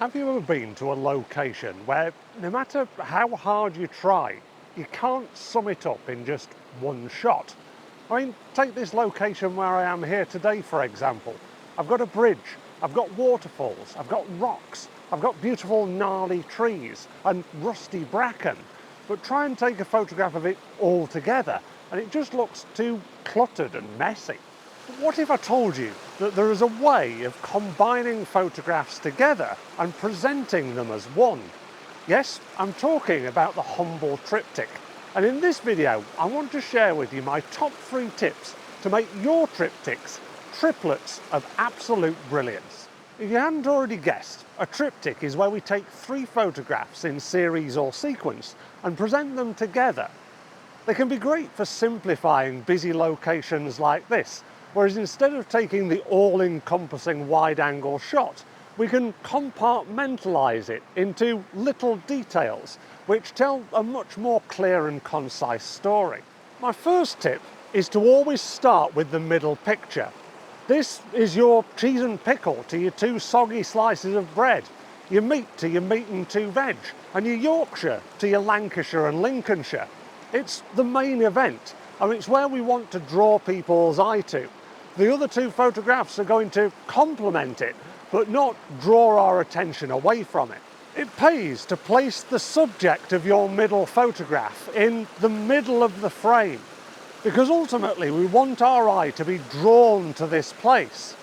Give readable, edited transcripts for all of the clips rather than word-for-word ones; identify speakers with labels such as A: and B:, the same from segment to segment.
A: Have you ever been to a location where no matter how hard you try, you can't sum it up in just one shot? I mean, take this location where I am here today, for example. I've got a bridge, I've got waterfalls, I've got rocks, I've got beautiful gnarly trees and rusty bracken. But try and take a photograph of it all together and it just looks too cluttered and messy. But what if I told you that there is a way of combining photographs together and presenting them as one? Yes, I'm talking about the humble triptych. And in this video, I want to share with you my top 3 tips to make your triptychs triplets of absolute brilliance. If you hadn't already guessed, a triptych is where we take 3 photographs in series or sequence and present them together. They can be great for simplifying busy locations like this, whereas instead of taking the all-encompassing wide-angle shot, we can compartmentalize it into little details, which tell a much more clear and concise story. My first tip is to always start with the middle picture. This is your cheese and pickle to your 2 soggy slices of bread, your meat to your meat and 2 veg, and your Yorkshire to your Lancashire and Lincolnshire. It's the main event, and it's where we want to draw people's eye to. The other 2 photographs are going to complement it, but not draw our attention away from it. It pays to place the subject of your middle photograph in the middle of the frame, because ultimately we want our eye to be drawn to this place.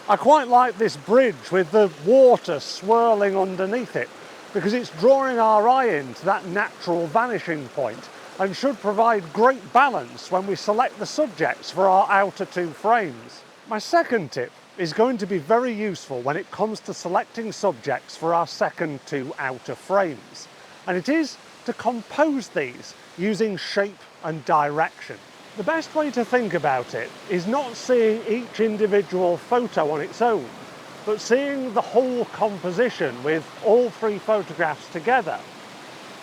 A: I quite like this bridge with the water swirling underneath it, because it's drawing our eye into that natural vanishing point and should provide great balance when we select the subjects for our outer 2 frames. My second tip is going to be very useful when it comes to selecting subjects for our second 2 outer frames, and it is to compose these using shape and direction. The best way to think about it is not seeing each individual photo on its own, but seeing the whole composition with all 3 photographs together.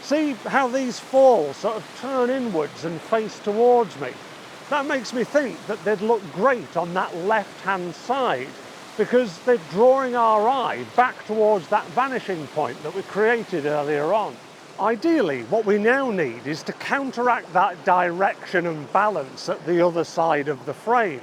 A: See how these falls sort of turn inwards and face towards me? That makes me think that they'd look great on that left-hand side because they're drawing our eye back towards that vanishing point that we created earlier on. Ideally, what we now need is to counteract that direction and balance at the other side of the frame.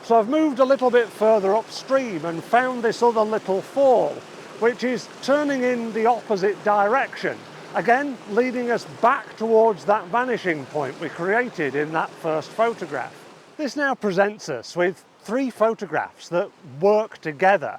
A: So I've moved a little bit further upstream and found this other little fall, which is turning in the opposite direction. Again, leading us back towards that vanishing point we created in that first photograph. This now presents us with 3 photographs that work together.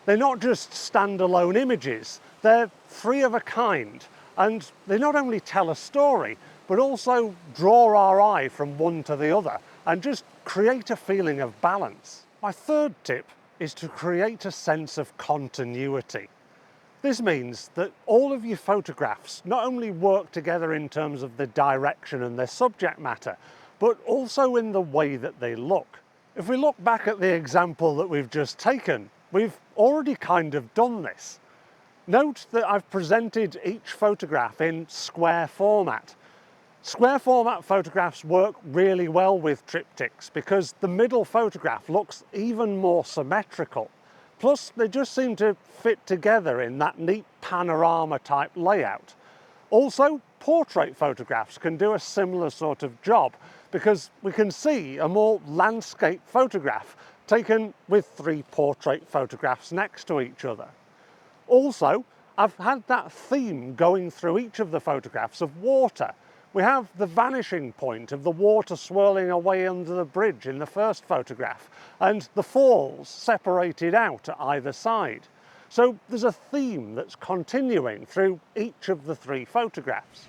A: They're not just standalone images, they're 3 of a kind, and they not only tell a story, but also draw our eye from one to the other and just create a feeling of balance. My third tip is to create a sense of continuity. This means that all of your photographs not only work together in terms of the direction and their subject matter, but also in the way that they look. If we look back at the example that we've just taken, we've already kind of done this. Note that I've presented each photograph in square format. Square format photographs work really well with triptychs because the middle photograph looks even more symmetrical. Plus, they just seem to fit together in that neat panorama type layout. Also, portrait photographs can do a similar sort of job because we can see a more landscape photograph taken with 3 portrait photographs next to each other. Also, I've had that theme going through each of the photographs of water. We have the vanishing point of the water swirling away under the bridge in the first photograph, and the falls separated out at either side. So there's a theme that's continuing through each of the 3 photographs.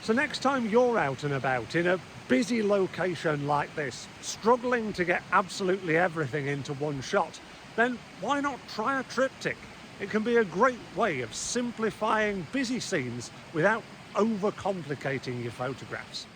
A: So next time you're out and about in a busy location like this, struggling to get absolutely everything into one shot, then why not try a triptych? It can be a great way of simplifying busy scenes without overcomplicating your photographs.